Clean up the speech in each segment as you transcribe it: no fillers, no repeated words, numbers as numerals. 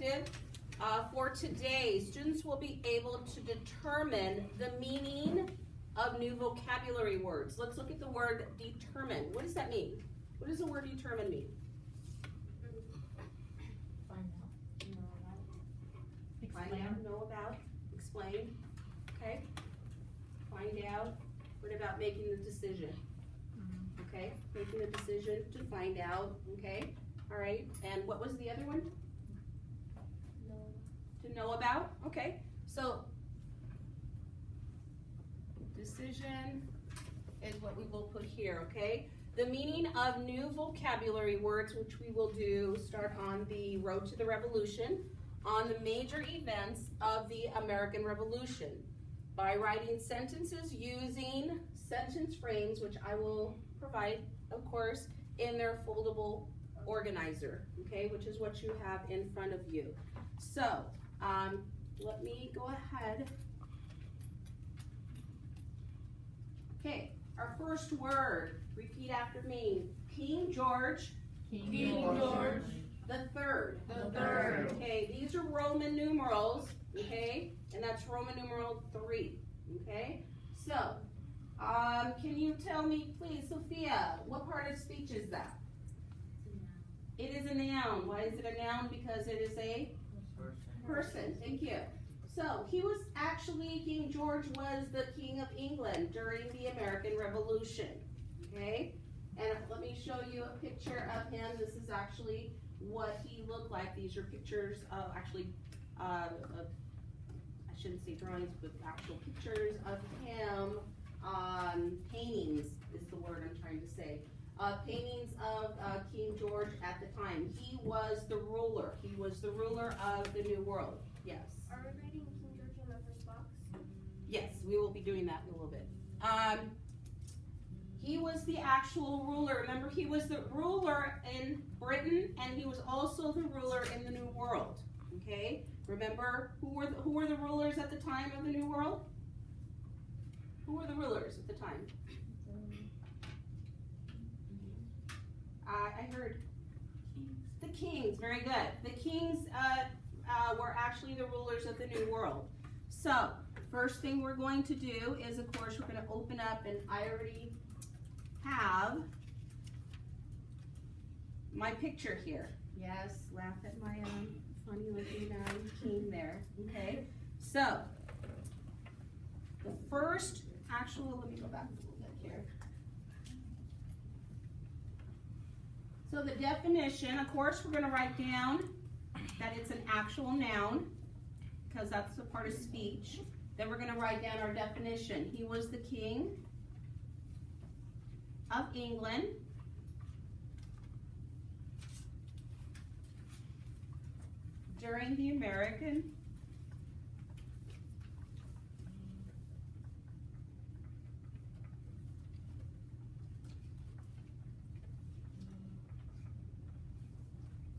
objective for today. Students will be able to determine the meaning of new vocabulary words. Let's look at the word determine. What does that mean? What does the word determine mean? Find out, know about, explain, okay? Find out. What about making the decision? Okay, making a decision to find out, okay? All right, and what was the other one? To know about, okay. So, decision is what we will put here, okay? The meaning of new vocabulary words, which we will do, start on the road to the revolution, on the major events of the American Revolution, by writing sentences using sentence frames, which I will provide, of course, in their foldable organizer, okay, which is what you have in front of you. So, let me go ahead. Okay, our first word, repeat after me. King George. King George. The third. The third. Okay, these are Roman numerals, okay, and that's Roman numeral 3, okay? So, can you tell me, please, Sophia, what part of speech is that? It is a noun. Why is it a noun? Because it is a person. Thank you. So, he was actually, King George was the King of England during the American Revolution, okay? And let me show you a picture of him. This is actually what he looked like. These are pictures of I shouldn't say drawings, but actual pictures of him. Paintings is the word I'm trying to say. Paintings of King George at the time. He was the ruler. He was the ruler of the New World. Yes. Are we writing King George in the first box? Yes, we will be doing that in a little bit. He was the actual ruler. Remember, he was the ruler in Britain, and he was also the ruler in the New World. Okay? Remember, who were the rulers at the time of the New World? Who were the rulers at the time? I heard the kings. Very good. The kings were actually the rulers of the New World. So, first thing we're going to do is, of course, we're going to open up, and I already have my picture here. Yes, laugh at my funny looking king there. Okay, so the first let me go back a little bit here. So the definition, of course, we're going to write down that it's an actual noun because that's a part of speech. Then we're going to write down our definition. He was the king of England during the American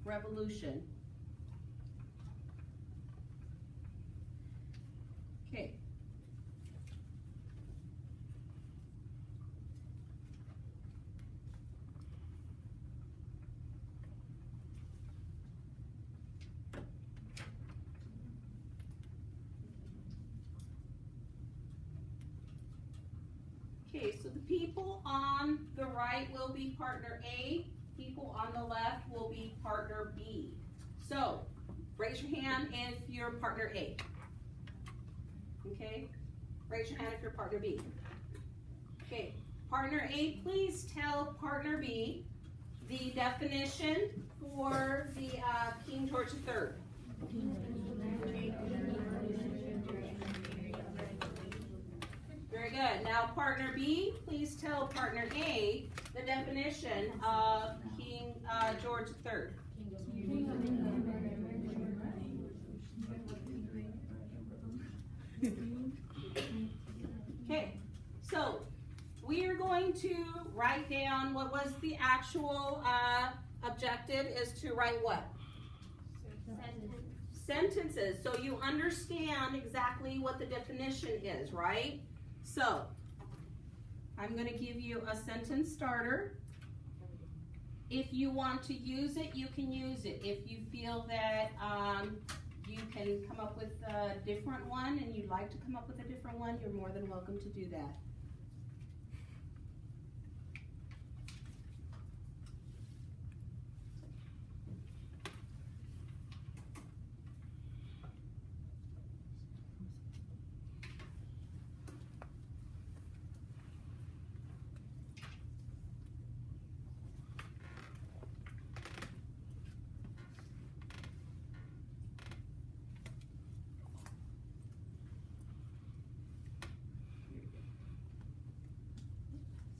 Revolution. Okay. Okay, so the people on the right will be partner A. People on the left will be partner B. So, raise your hand if you're partner A. Okay? Raise your hand if you're partner B. Okay, partner A, please tell partner B the definition for the King George III. Very good. Now, partner B, please tell partner A the definition of King George III. Okay, so we are going to write down what was the actual objective is to write what? Sentences. So you understand exactly what the definition is, right? So I'm going to give you a sentence starter If you want to use it, you can use it. If you feel that you can come up with a different one and you'd like to come up with a different one, you're more than welcome to do that.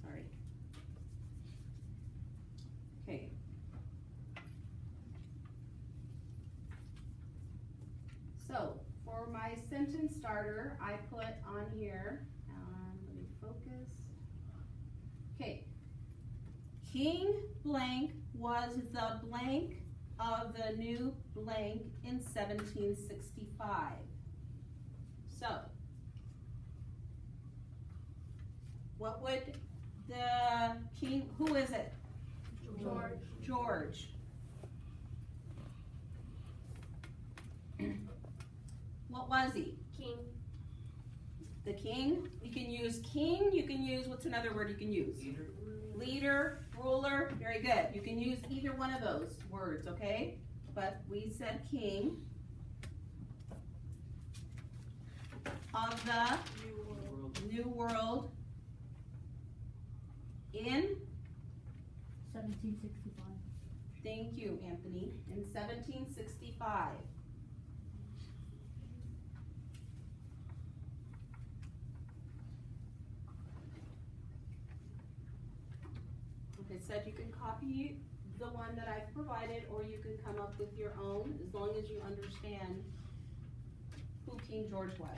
Sorry. Okay. So, for my sentence starter, I put on here, let me focus. Okay. King blank was the blank of the new blank in 1765. So, what would the king, who is it? George. George. What was he? King. The king? You can use king, you can use, what's another word you can use? Leader, ruler, very good. You can use either one of those words, okay? But we said king of the New World in 1765. Thank you, Anthony. In 1765. Like I said, you can copy the one that I've provided, or you can come up with your own, as long as you understand who King George was.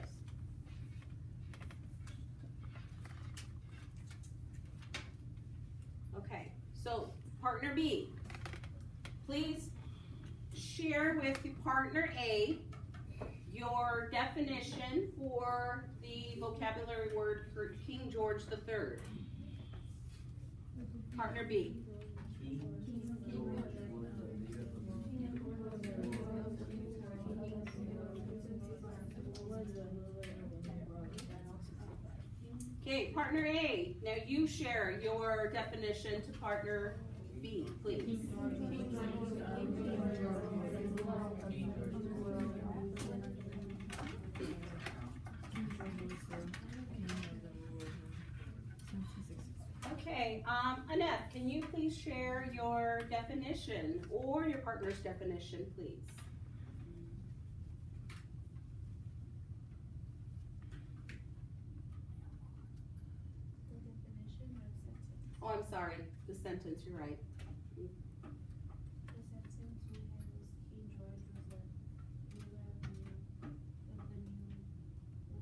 Okay, so partner B, please share with partner A your definition for the vocabulary word for King George III. Partner B. Okay, partner A, now you share your definition to partner B, please. Okay, Annette, can you please share your definition or your partner's definition, please? The definition of sentence. Oh, I'm sorry, the sentence, you're right. The sentence we had was King George was the ruler of the New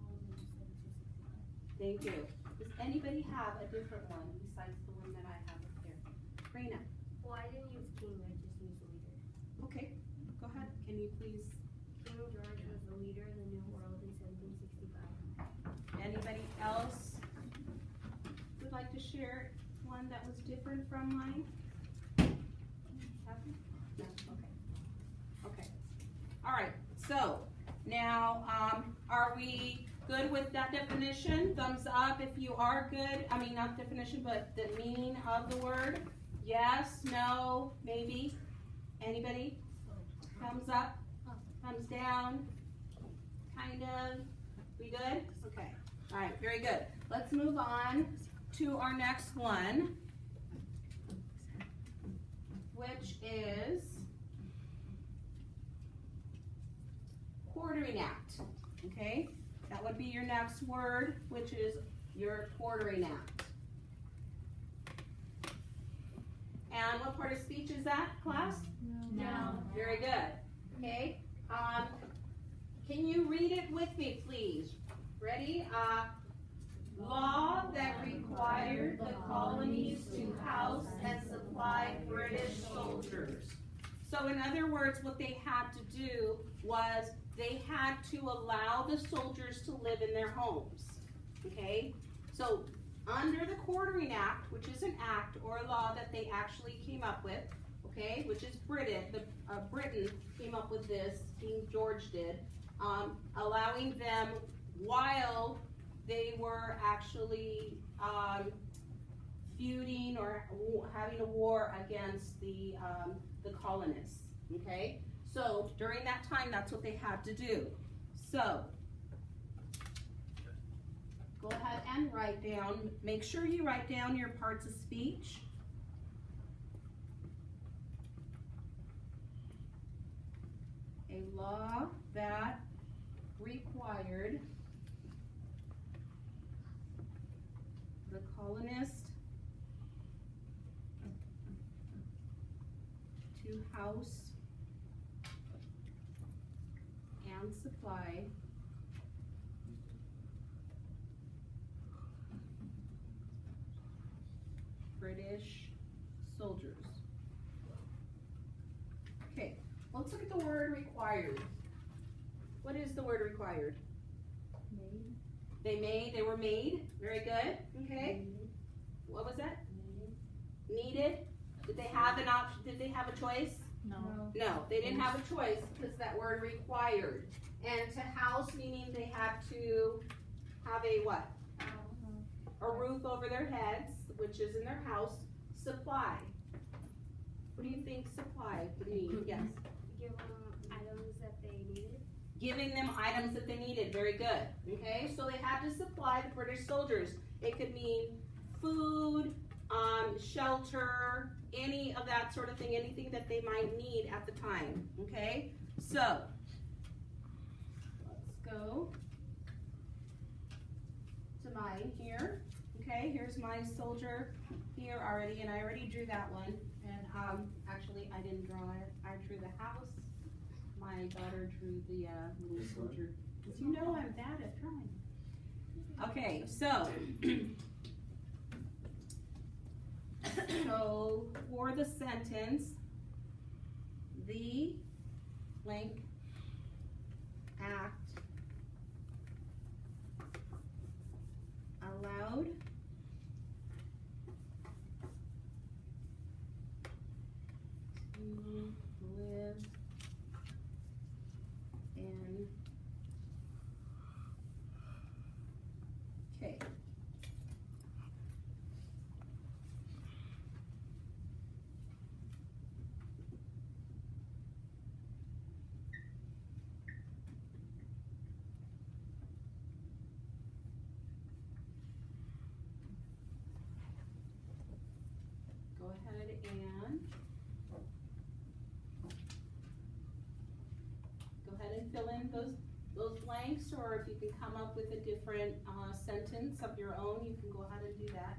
World in 1765. Thank you. Does anybody have a different one besides the one that I have up here? Raina. Well, I didn't use king, I just used leader. Okay, go ahead. Can you please, King George was the leader of the New World in 1765. anybody else would like to share one that was different from mine? Have you? No, okay. Okay. All right, so now, are we good with that definition? Thumbs up if you are good. I mean, not definition, but the meaning of the word. Yes, no, maybe. Anybody? Thumbs up, thumbs down, kind of. We good? Okay. All right, very good. Let's move on to our next one, which is quartering act. Okay? That would be your next word, which is your quartering act. And what part of speech is that, class? Now. Very good. Okay. Can you read it with me, please? Ready? Law that required the colonies to house and supply British soldiers. So in other words, what they had to do was they had to allow the soldiers to live in their homes. Okay? So under the Quartering Act, which is an act or a law that they actually came up with, okay, which is Britain came up with this, King George did, allowing them while they were actually feuding or having a war against the colonists, okay? So during that time, that's what they had to do. So go ahead and write down, make sure you write down your parts of speech. A law that required the colonist to house and supply British soldiers. Okay, let's look at the word required. What is the word required? Made. They were made. Very good. Okay. What was that? Needed. Did they have an option? Did they have a choice? No. No, they didn't have a choice because that word required. And to house meaning they had to have a what? A roof over their heads, which is in their house. Supply. What do you think supply would mean? Yes. Give them items that they needed. Giving them items that they needed. Very good. Okay, so they had to supply the British soldiers. It could mean food, shelter, any of that sort of thing, anything that they might need at the time. Okay, so let's go to mine here. Okay, here's my soldier here already, and I already drew that one. And actually, I didn't draw it. I drew the house. My daughter drew the little soldier. Because you know I'm bad at drawing. Okay, so so for the sentence, the blank act allowed to live in. Okay. Go ahead and fill in those blanks, or if you can come up with a different sentence of your own, you can go ahead and do that.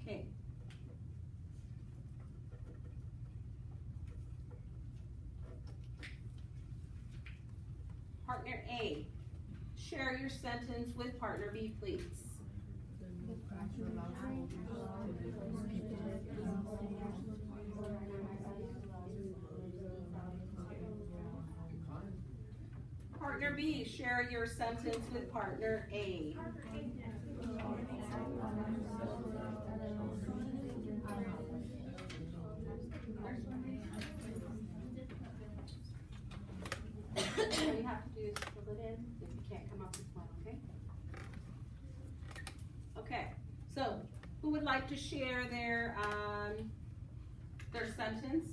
Okay. Partner A, share your sentence with partner B, please. Partner B, share your sentence with partner A. All you have to do is fill it in if you can't come up with one, okay? Okay, so who would like to share their sentence?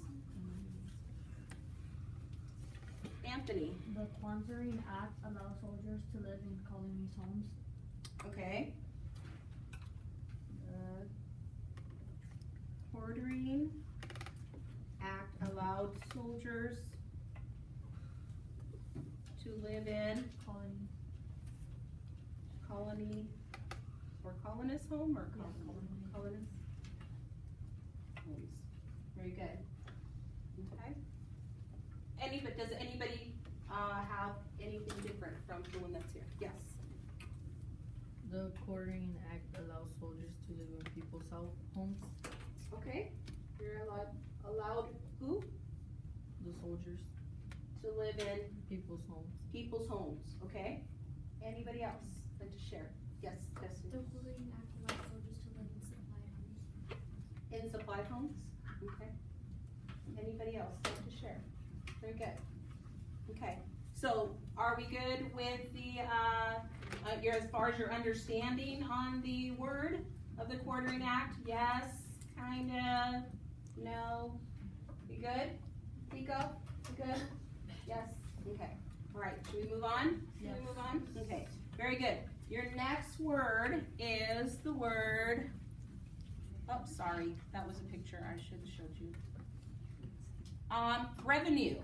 Anthony. The Quartering Act allows soldiers to live in colonies' homes. Okay. The Quartering Act allowed soldiers to live in colony, or colonist home, or colonist homes. Very good. Okay. Does anybody have anything different from the one that's here? Yes. The Quartering Act allows soldiers to live in people's homes. Okay. You're allowed who? The soldiers. To live in People's homes. people's homes. Okay. Anybody else like to share? Yes. Yes. The Quartering Act allows soldiers to live in supplied homes. In supplied homes? Okay. Anybody else like to share? Very good. Okay, so are we good with the, as far as your understanding on the word of the Quartering Act? Yes, kinda, no? You good? Pico, you good? Yes, okay. All right, should we move on? Should we move on? Okay, very good. Your next word is the word, oh, sorry, that was a picture I should have showed you. Revenue.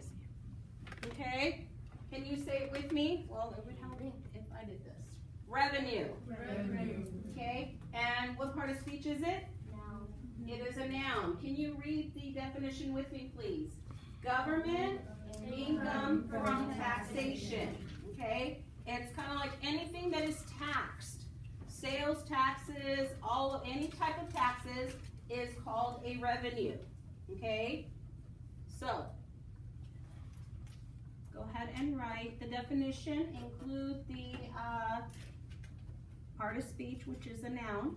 Okay, can you say it with me? Well, it would help if I did this. Revenue. Revenue. Okay, and what part of speech is it? Noun. It is a noun. Can you read the definition with me, please? Government income from taxation. Okay, it's kind of like anything that is taxed. Sales taxes, any type of taxes is called a revenue. Okay, so go ahead and write the definition. Include the part of speech, which is a noun.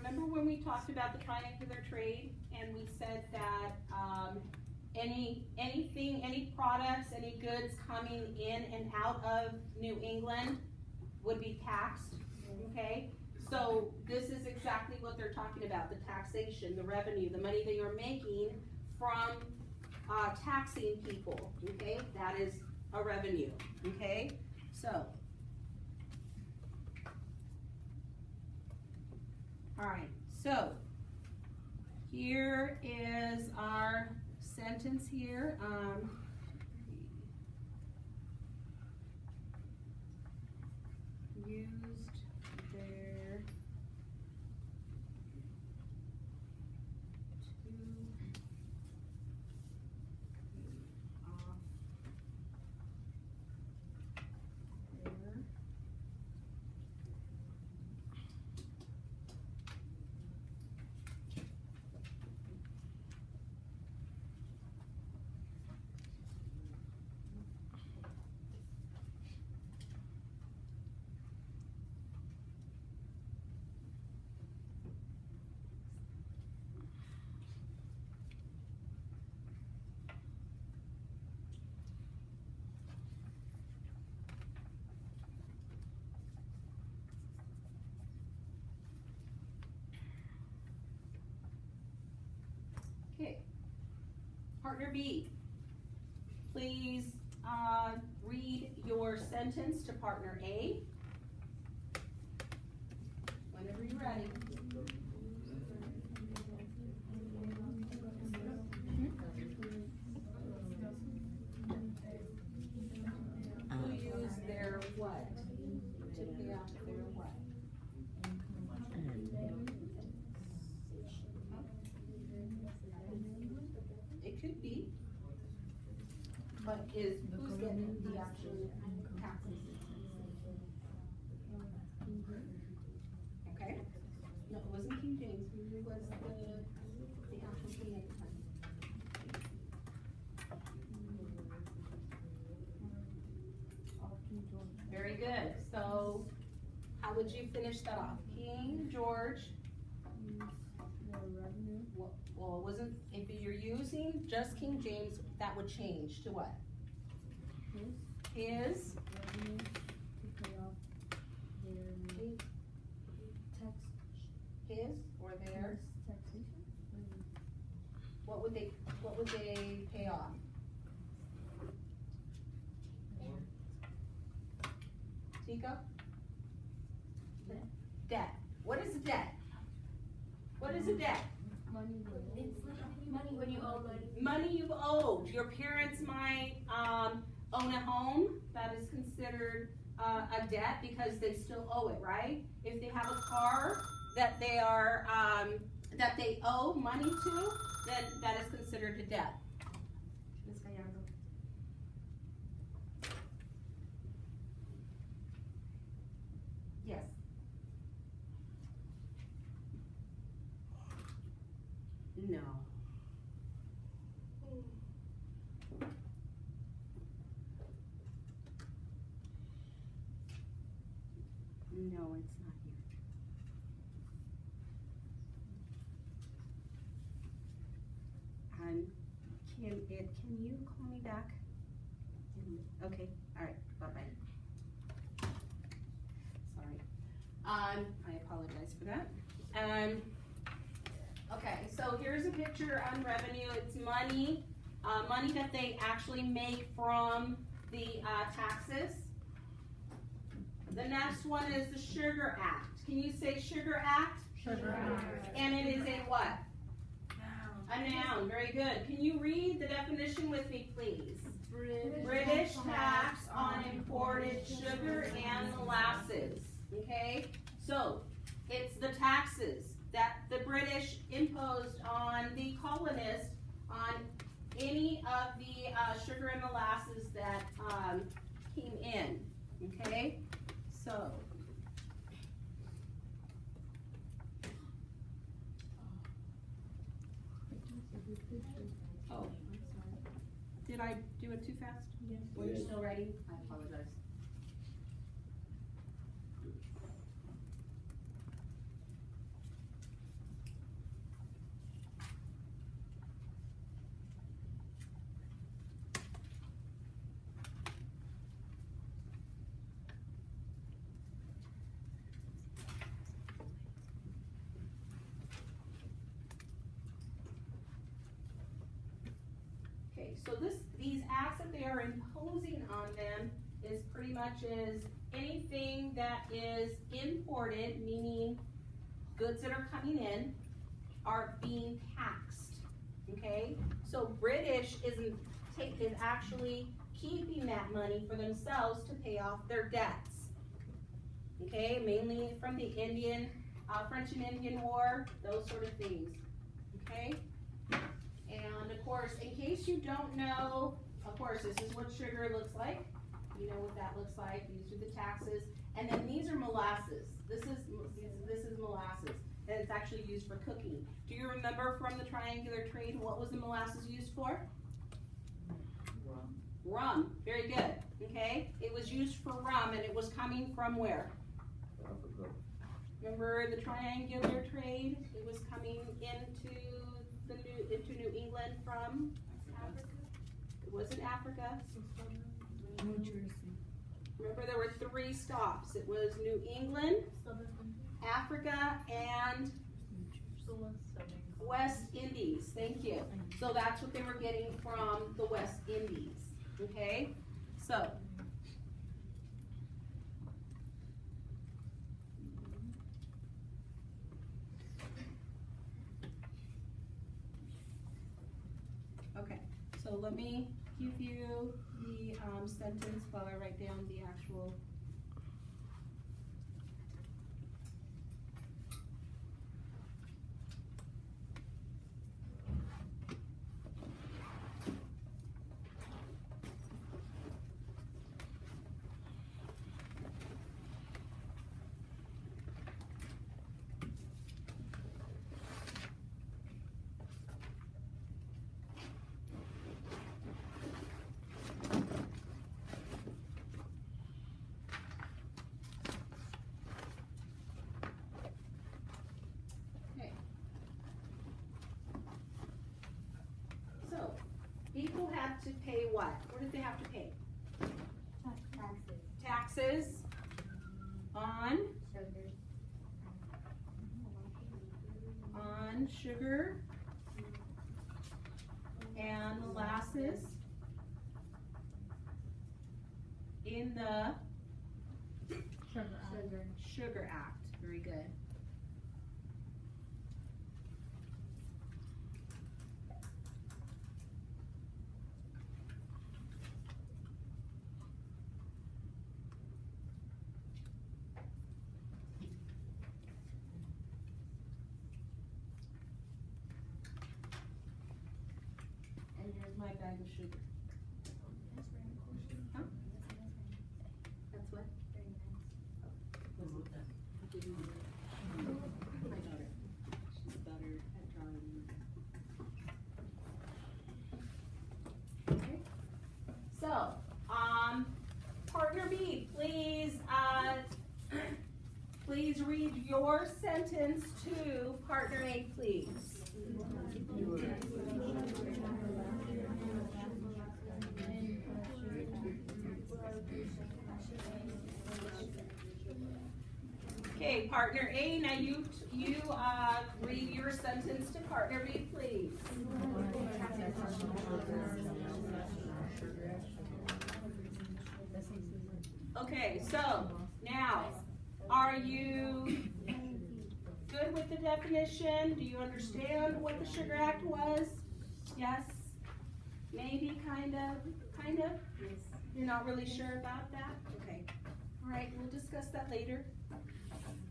Remember when we talked about the triangular trade and we said that any products, any goods coming in and out of New England would be taxed, okay? So this is exactly what they're talking about, the taxation, the revenue, the money that you're making from taxing people, okay? That is a revenue, okay? So, all right, so here is our sentence here. Used their off their Okay. Partner B, please read your sentence to partner A. Whenever you're ready. Who used their what to pay off their what? It could be, but who's getting the actual taxes? Okay, no, it wasn't King James, it was the actual king at the time. Very good, so how would you finish that off? King George. Well, it wasn't, if you're using just King James, that would change to what? His pay tax. His or theirs? Taxation? What would they pay off? Tika? Debt. What is a debt? What is a debt? Money. It's like money when you owe money. Money you've owed. Your parents might own a home. That is considered a debt because they still owe it, right? If they have a car that they are that they owe money to, then that is considered a debt. Miss Gallardo. Yes. No. No, it's not here. Can you call me back? Okay, all right, bye-bye. Sorry. I apologize for that. Okay, so here's a picture on revenue. It's money, money that they actually make from the taxes. The next one is the Sugar Act. Can you say Sugar Act? Sugar Act. And it is a what? A noun. Very good. Can you read the definition with me, please? British tax on imported sugar and molasses. Okay? So, it's the taxes that the British imposed on the colonists on any of the sugar and molasses that came in. Okay? So, oh, did I do it too fast? Yes. Were you still writing? I apologize. Okay, so these acts that they are imposing on them is pretty much is anything that is imported, meaning goods that are coming in, are being taxed. Okay, so British is actually keeping that money for themselves to pay off their debts. Okay, mainly from the French and Indian War, those sort of things. Okay. And of course, in case you don't know, of course, this is what sugar looks like. You know what that looks like. These are the taxes. And then these are molasses. This is molasses. And it's actually used for cooking. Do you remember from the triangular trade, what was the molasses used for? Rum. Rum. Very good. Okay? It was used for rum, and it was coming from where? Africa. Remember the triangular trade? It was coming into New England from Africa. It wasn't Africa. New Jersey. Remember there were 3 stops. It was New England, Africa, and West Indies. Thank you. So that's what they were getting from the West Indies. Okay? So So let me give you the sentence while I write down the actual. People had to pay what? What did they have to pay? Taxes. Taxes on on sugar and molasses in the Sugar Act. Very good. And here's my bag of sugar. Huh? That's what? My daughter. She's better at drawing. Okay. So, partner B, please, please read your sentence to partner A, please. Okay, partner A, now you read your sentence to partner B, please. Okay, so now, are you good with the definition? Do you understand what the Sugar Act was? Yes? Maybe, kind of? Yes. You're not really sure about that? Okay. All right, we'll discuss that later.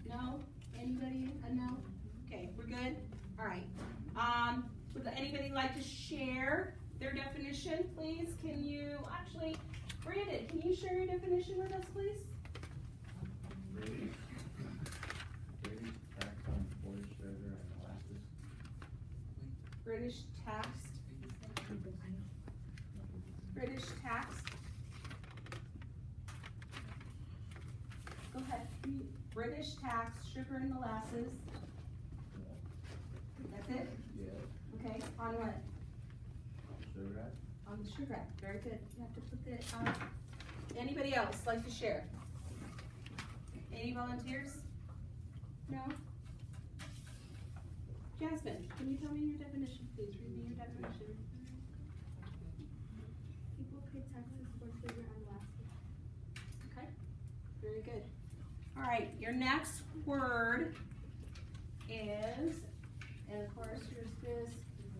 No? Anybody? A no? Okay, we're good? All right. Would anybody like to share their definition, please? Can you, actually, Brandon, can you share your definition with us, please? British tax. British tax. Go ahead. British tax, sugar and molasses. That's it? Yeah. Okay, on what? Sugar Act? On the Sugar Act. Very good. You have to put the, anybody else like to share? Any volunteers? No? Jasmine, can you tell me your definition, please? Read me your definition. People pay taxes for sugar and molasses. Okay, very good. All right, your next word is, and of course, here's this,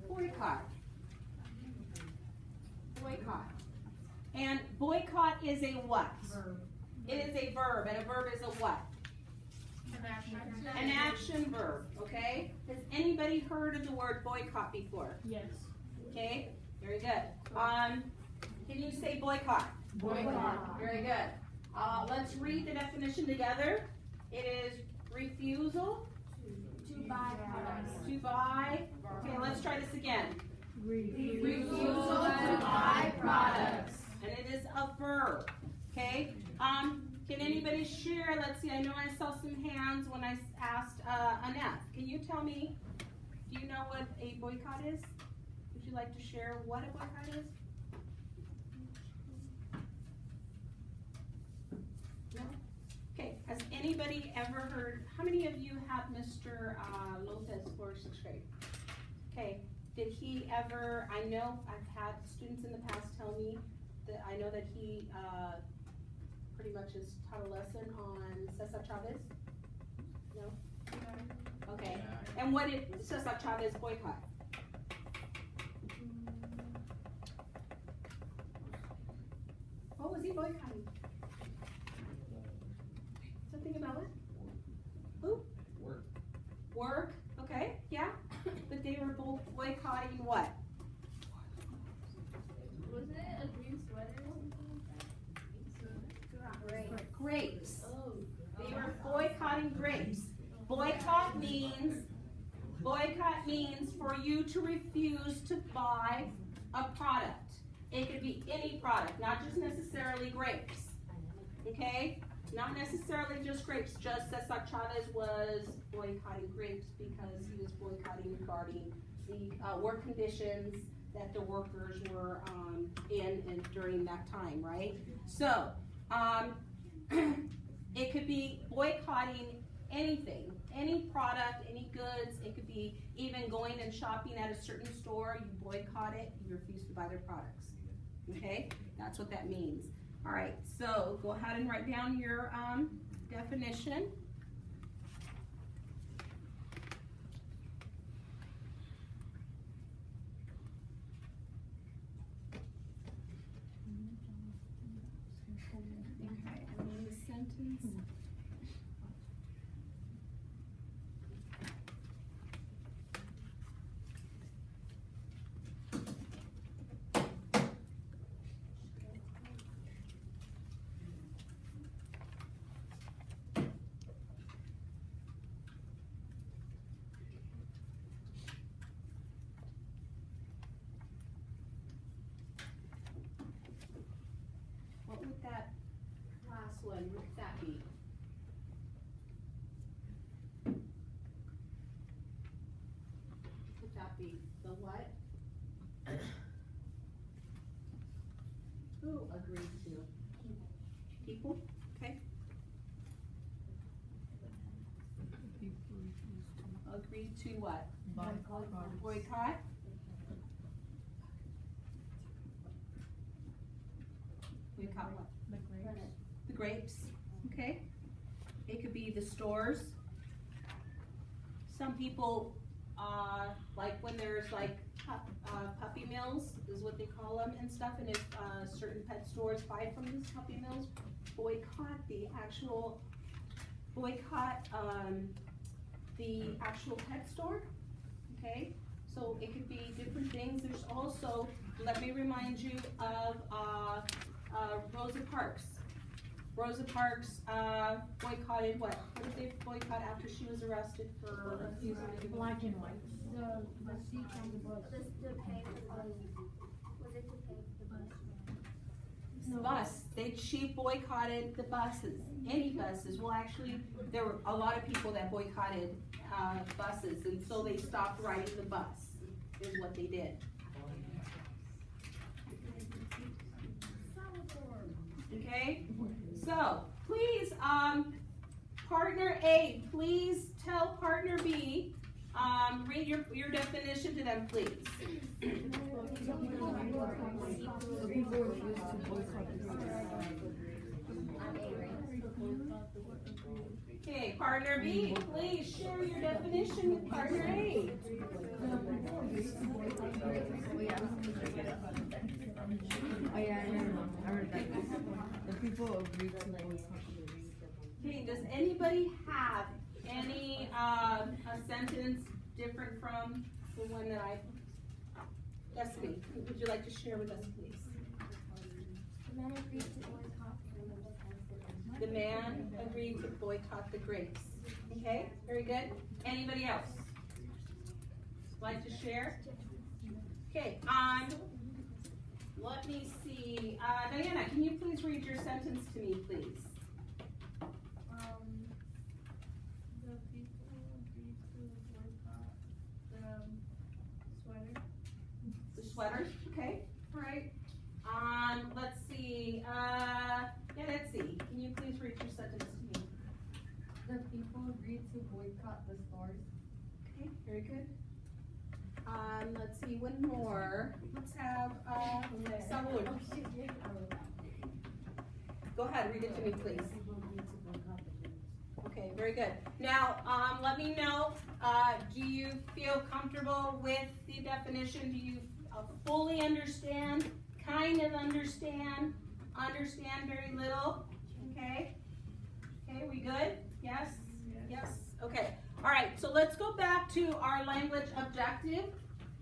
boycott. Boycott. And boycott is a what? Verb. It is a verb, and a verb is a what? An action verb, okay? Has anybody heard of the word boycott before? Yes. Okay, very good. Can you say boycott? Boycott. Very good. Let's read the definition together. It is refusal To buy products. to buy. Okay, let's try this again. Refusal to buy products. And it is a verb. Okay. Can anybody share? Let's see. I know I saw some hands when I asked Annette. Can you tell me? Do you know what a boycott is? Would you like to share what a boycott is? No? Okay, has anybody ever heard, how many of you have Mr. Lopez for 6th grade? Okay, did he ever, I know I've had students in the past tell me that I know that he pretty much has taught a lesson on Cesar Chavez? No? Okay, and what did Cesar Chavez boycott? What was he boycotting? Something about it? Who? Work. Work, okay, yeah. But they were both boycotting what? Was it a green sweater or something like that? Grapes. Oh. They were boycotting grapes. Boycott means for you to refuse to buy a product. It could be any product, not just necessarily grapes. Okay? Not necessarily just grapes, just Cesar Chavez was boycotting grapes because he was boycotting regarding the work conditions that the workers were in and during that time, right? So, It could be boycotting anything, any product, any goods. It could be even going and shopping at a certain store. You boycott it, you refuse to buy their products. Okay, that's what that means. All right, so go ahead and write down your definition. Okay, and then the sentence. What would that last one, what would that be? Would that be the what? Who agrees to? People? Okay. People refuse to Agree to what? buy products. Boycott? Boycott what? The grapes. The grapes, okay? It could be the stores. Some people, like when there's like puppy mills is what they call them and stuff, and if certain pet stores buy from these puppy mills, boycott the actual pet store, okay? So it could be different things. There's also, let me remind you of Rosa Parks. Rosa Parks boycotted what? What did they boycott after she was arrested for refusing to give Black and white. The seat on the bus. Was it to pay for the bus? She boycotted the buses, any buses. Well, actually, there were a lot of people that boycotted buses, and so they stopped riding the bus, is what they did. Okay, so please, partner A, please tell partner B, read your definition to them, please. Okay, partner B, please share your definition with partner A. Oh yeah, I heard that. The people agree to boycott. Okay, does anybody have any a sentence different from the one that I? Destiny, would you like to share with us, please? The man agreed to boycott The man agreed to boycott the grapes. Okay, very good. Anybody else like to share? Okay, let me see. Diana, can you please read your sentence to me, please? The people agreed to boycott the sweater. The sweaters, okay, all right. Let's see. Let's see. Can you please read your sentence to me? The people agreed to boycott the stores. Okay, very good. Let's see, one more. Let's have, Salud. Go ahead, read it to me, please. Okay, very good. Now, let me know, do you feel comfortable with the definition? Do you fully understand, kind of understand very little? Okay? Okay, we good? Yes? Yes? Okay. All right, so let's go back to our language objective.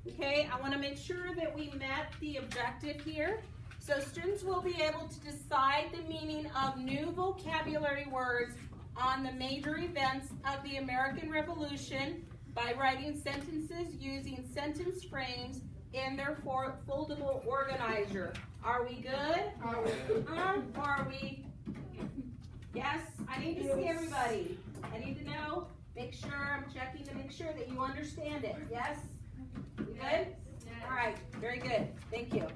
Okay, I want to make sure that we met the objective here. So students will be able to decide the meaning of new vocabulary words on the major events of the American Revolution by writing sentences using sentence frames in their foldable organizer. Are we good? Are we? Yes? I need to see everybody. I need to know. Make sure, I'm checking to make sure that you understand it. Yes? You good? All right, very good. Thank you.